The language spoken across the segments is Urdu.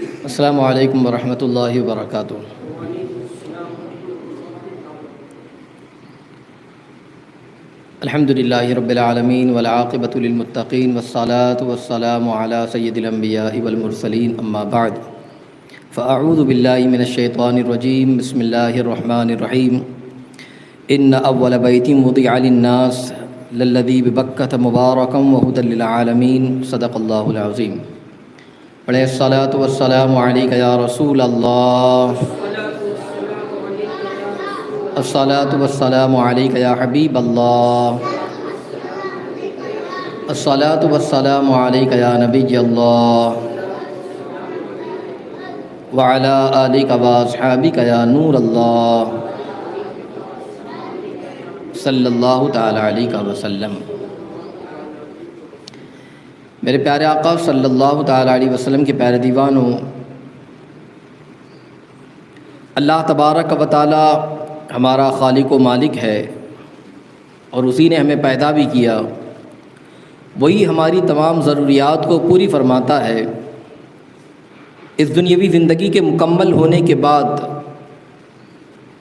السلام علیکم ورحمۃ اللہ وبرکاتہ۔ الحمد للہ رب العالمین والعاقبۃ للمتقین والصلاة والسلام علی سید الانبیاء والمرسلین اما بعد فاعوذ باللہ من الشیطان الرجیم بسم اللہ الرحمن الرحیم ان اول بیت وضع للناس للذی ببکۃ مبارکا وہدی للعالمین صدق اللہ العظیم۔ پڑھے الصلاۃ والسلام علیک یا رسول اللہ، الصلاۃ والسلام علیک یا حبیب اللہ، الصلاۃ والسلام علیک یا نبی اللہ، وعلی آلک واصحابک یا نور اللہ، صلی اللہ تعالی علیہ وسلم۔ میرے پیارے آقا صلی اللہ تعالی علیہ وسلم کے پیارے دیوانوں، اللہ تبارک و تعالی ہمارا خالق و مالک ہے اور اسی نے ہمیں پیدا بھی کیا، وہی ہماری تمام ضروریات کو پوری فرماتا ہے۔ اس دنیاوی زندگی کے مکمل ہونے کے بعد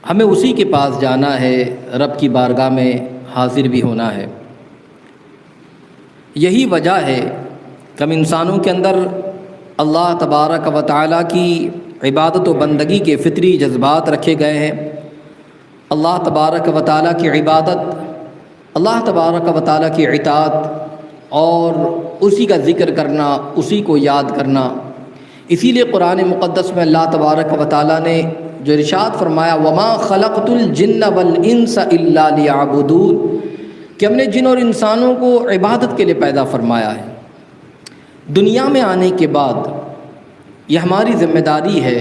ہمیں اسی کے پاس جانا ہے، رب کی بارگاہ میں حاضر بھی ہونا ہے۔ یہی وجہ ہے کہ ہم انسانوں کے اندر اللہ تبارک و تعالیٰ کی عبادت و بندگی کے فطری جذبات رکھے گئے ہیں۔ اللہ تبارک و تعالیٰ کی عبادت، اللہ تبارک و تعالیٰ کی اطاعت اور اسی کا ذکر کرنا، اسی کو یاد کرنا۔ اسی لیے قرآن مقدس میں اللہ تبارک و تعالیٰ نے جو ارشاد فرمایا وَمَا خَلَقْتُ الْجِنَّ وَالْإِنسَ إِلَّا لِيَعْبُدُونِ، کہ ہم نے جن اور انسانوں کو عبادت کے لیے پیدا فرمایا ہے۔ دنیا میں آنے کے بعد یہ ہماری ذمہ داری ہے،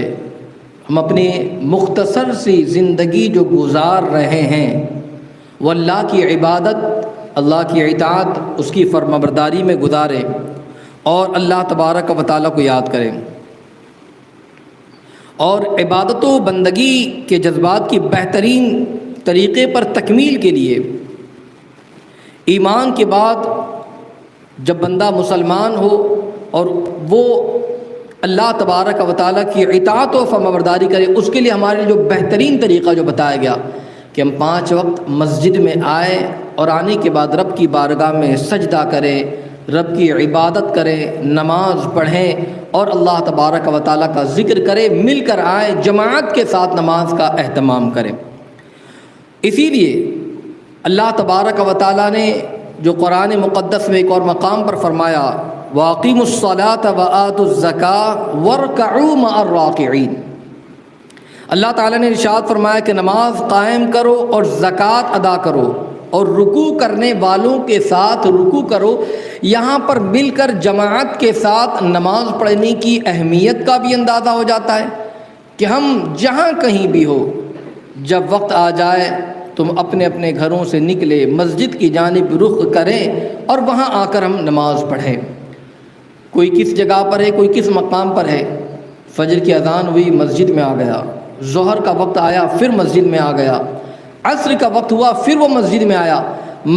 ہم اپنے مختصر سی زندگی جو گزار رہے ہیں وہ اللہ کی عبادت، اللہ کی اطاعت، اس کی فرمانبرداری میں گزاریں اور اللہ تبارک و تعالیٰ کو یاد کریں، اور عبادت و بندگی کے جذبات کی بہترین طریقے پر تکمیل کے لیے ایمان کے بعد جب بندہ مسلمان ہو اور وہ اللہ تبارک و تعالیٰ کی اطاعت و فرمانبرداری کرے، اس کے لیے ہمارے لیے جو بہترین طریقہ جو بتایا گیا کہ ہم 5 وقت مسجد میں آئیں اور آنے کے بعد رب کی بارگاہ میں سجدہ کریں، رب کی عبادت کریں، نماز پڑھیں اور اللہ تبارک و تعالیٰ کا ذکر کریں، مل کر آئیں، جماعت کے ساتھ نماز کا اہتمام کریں۔ اسی لیے اللہ تبارک و تعالیٰ نے جو قرآن مقدس میں ایک اور مقام پر فرمایا وَأَقِيمُوا الصَّلَاةَ وَآتُوا الزَّكَاةَ وَارْكَعُوا مَعَ الرَّاكِعِينَ، اللہ تعالیٰ نے ارشاد فرمایا کہ نماز قائم کرو اور زکوٰۃ ادا کرو اور رکوع کرنے والوں کے ساتھ رکوع کرو۔ یہاں پر مل کر جماعت کے ساتھ نماز پڑھنے کی اہمیت کا بھی اندازہ ہو جاتا ہے کہ ہم جہاں کہیں بھی ہو، جب وقت آ جائے تم اپنے اپنے گھروں سے نکلے، مسجد کی جانب رخ کریں اور وہاں آ کر ہم نماز پڑھیں۔ کوئی کس جگہ پر ہے، کوئی کس مقام پر ہے، فجر کی اذان ہوئی مسجد میں آ گیا، ظہر کا وقت آیا پھر مسجد میں آ گیا، عصر کا وقت ہوا پھر وہ مسجد میں آیا،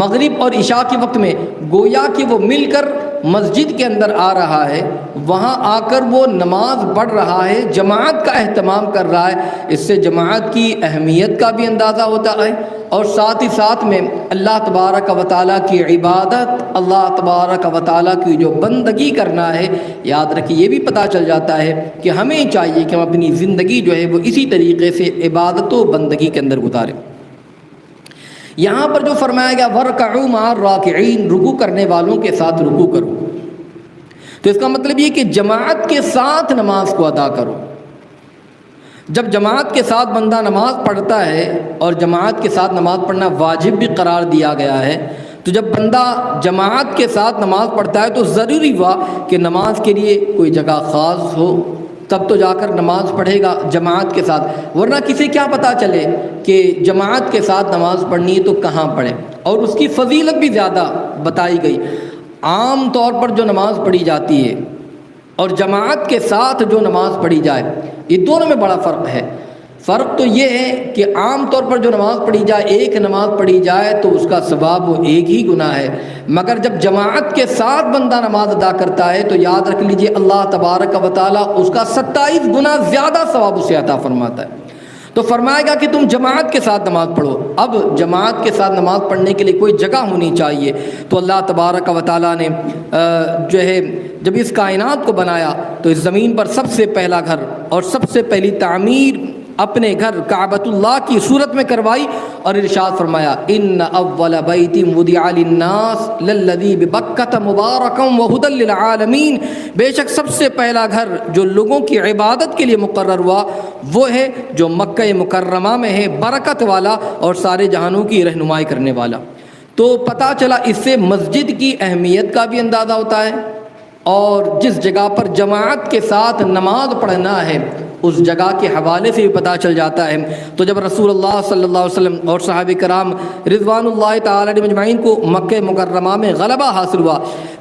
مغرب اور عشاء کے وقت میں گویا کہ وہ مل کر مسجد کے اندر آ رہا ہے، وہاں آ کر وہ نماز پڑھ رہا ہے، جماعت کا اہتمام کر رہا ہے۔ اس سے جماعت کی اہمیت کا بھی اندازہ ہوتا ہے اور ساتھ ہی ساتھ میں اللہ تبارک و تعالیٰ کی عبادت، اللہ تبارک و تعالیٰ کی جو بندگی کرنا ہے، یاد رکھیے یہ بھی پتہ چل جاتا ہے کہ ہمیں چاہیے کہ ہم اپنی زندگی جو ہے وہ اسی طریقے سے عبادت و بندگی کے اندر گزاریں۔ یہاں پر جو فرمایا گیا وَارْكَعُوا مَعَ الرَّاكِعِينَ، رکوع کرنے والوں کے ساتھ رکوع کرو، تو اس کا مطلب یہ کہ جماعت کے ساتھ نماز کو ادا کرو۔ جب جماعت کے ساتھ بندہ نماز پڑھتا ہے اور جماعت کے ساتھ نماز پڑھنا واجب بھی قرار دیا گیا ہے، تو جب بندہ جماعت کے ساتھ نماز پڑھتا ہے تو ضروری ہوا کہ نماز کے لیے کوئی جگہ خاص ہو، تب تو جا کر نماز پڑھے گا جماعت کے ساتھ، ورنہ کسی کیا پتہ چلے کہ جماعت کے ساتھ نماز پڑھنی ہے تو کہاں پڑھے۔ اور اس کی فضیلت بھی زیادہ بتائی گئی۔ عام طور پر جو نماز پڑھی جاتی ہے اور جماعت کے ساتھ جو نماز پڑھی جائے، یہ دونوں میں بڑا فرق ہے۔ فرق تو یہ ہے کہ عام طور پر جو نماز پڑھی جائے، ایک نماز پڑھی جائے تو اس کا ثواب وہ ایک ہی گناہ ہے، مگر جب جماعت کے ساتھ بندہ نماز ادا کرتا ہے تو یاد رکھ لیجئے اللہ تبارک و تعالیٰ اس کا 27 گنا زیادہ ثواب اسے عطا فرماتا ہے۔ تو فرمائے گا کہ تم جماعت کے ساتھ نماز پڑھو۔ اب جماعت کے ساتھ نماز پڑھنے کے لیے کوئی جگہ ہونی چاہیے، تو اللہ تبارک و تعالیٰ نے جو ہے جب اس کائنات کو بنایا تو اس زمین پر سب سے پہلا گھر اور سب سے پہلی تعمیر اپنے گھر کعبۃ اللہ کی صورت میں کروائی، اور ارشاد فرمایا ان اول بیت وضع للناس للذی ببکۃ مبارکا وہدی للعالمین، بے شک سب سے پہلا گھر جو لوگوں کی عبادت کے لیے مقرر ہوا وہ ہے جو مکہ مکرمہ میں ہے، برکت والا اور سارے جہانوں کی رہنمائی کرنے والا۔ تو پتہ چلا اس سے مسجد کی اہمیت کا بھی اندازہ ہوتا ہے، اور جس جگہ پر جماعت کے ساتھ نماز پڑھنا ہے اس جگہ کے حوالے سے بھی پتہ چل جاتا ہے۔ تو جب رسول اللہ صلی اللہ علیہ وسلم اور صحابہ کرام رضوان اللہ تعالی علیہم اجمعین کو مکہ مکرمہ میں غلبہ حاصل ہوا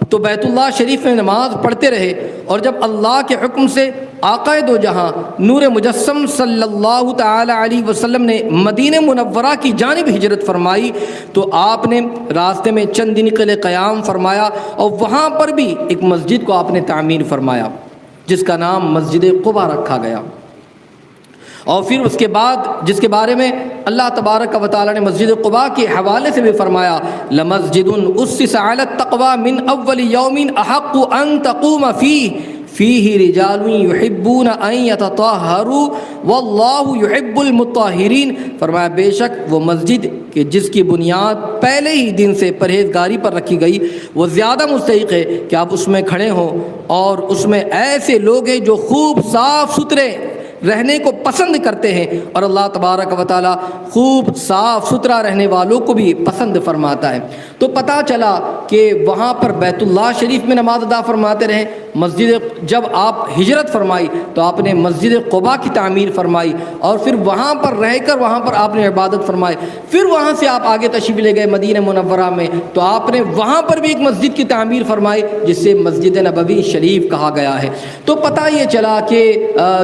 تو بیت اللہ شریف میں نماز پڑھتے رہے، اور جب اللہ کے حکم سے آقا دو جہاں نور مجسم صلی اللہ تعالی علیہ وسلم نے مدینہ منورہ کی جانب ہجرت فرمائی تو آپ نے راستے میں چند دن کے لیے قیام فرمایا، اور وہاں پر بھی ایک مسجد کو آپ نے تعمیر فرمایا جس کا نام مسجد قباء رکھا گیا۔ اور پھر اس کے بعد جس کے بارے میں اللہ تبارک و تعالی نے مسجد قباء کے حوالے سے بھی فرمایا لمسجد اسس علی التقوی من اول یوم احق ان تقوم فیہ رجال یحبون ان یتطہروا واللہ یحب المطہرین، فرمایا بے شک وہ مسجد کہ جس کی بنیاد پہلے ہی دن سے پرہیزگاری پر رکھی گئی وہ زیادہ مستحق ہے کہ آپ اس میں کھڑے ہوں، اور اس میں ایسے لوگ ہیں جو خوب صاف ستھرے رہنے کو پسند کرتے ہیں، اور اللہ تبارک و تعالیٰ خوب صاف ستھرا رہنے والوں کو بھی پسند فرماتا ہے۔ تو پتہ چلا کہ وہاں پر بیت اللہ شریف میں نماز ادا فرماتے رہیں، جب آپ ہجرت فرمائی تو آپ نے مسجد قباء کی تعمیر فرمائی، اور پھر وہاں پر رہ کر وہاں پر آپ نے عبادت فرمائی، پھر وہاں سے آپ آگے تشریف لے گئے مدینہ منورہ میں تو آپ نے وہاں پر بھی ایک مسجد کی تعمیر فرمائی جس سے مسجد نبوی شریف کہا گیا ہے۔ تو پتہ یہ چلا کہ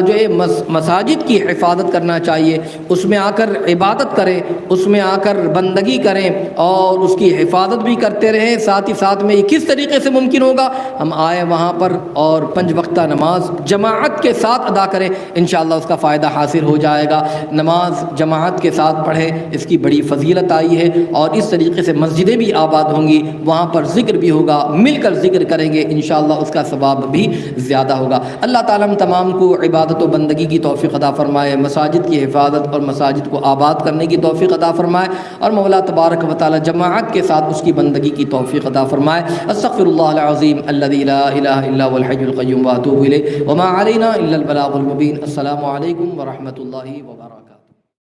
جو ہے مساجد کی حفاظت کرنا چاہیے، اس میں آ کر عبادت کریں، اس میں آ کر بندگی کریں اور اس کی حفاظت بھی کرتے رہیں۔ ساتھ ہی ساتھ میں یہ کس طریقے سے ممکن ہوگا؟ ہم آئے وہاں پر اور 5 وقتہ نماز جماعت کے ساتھ ادا کریں، انشاءاللہ اس کا فائدہ حاصل ہو جائے گا۔ نماز جماعت کے ساتھ پڑھیں، اس کی بڑی فضیلت آئی ہے، اور اس طریقے سے مسجدیں بھی آباد ہوں گی، وہاں پر ذکر بھی ہوگا، مل کر ذکر کریں گے، انشاءاللہ اس کا ثواب بھی زیادہ ہوگا۔ اللہ تعالیٰ ہم تمام کو عبادت و بندگی کی توفیق عطا فرمائے، مساجد کی حفاظت اور مساجد کو آباد کرنے کی توفیق عطا فرمائے، اور مولا تبارک و تعالی جماعت کے ساتھ اس کی بندگی کی توفیق عطا فرمائے۔ استغفر اللہ العظیم الذی لا الہ الا هو الحی القیوم واتوب الیہ وما علینا الا البلاغ المبین۔ السلام علیکم ورحمۃ اللہ وبرکاتہ۔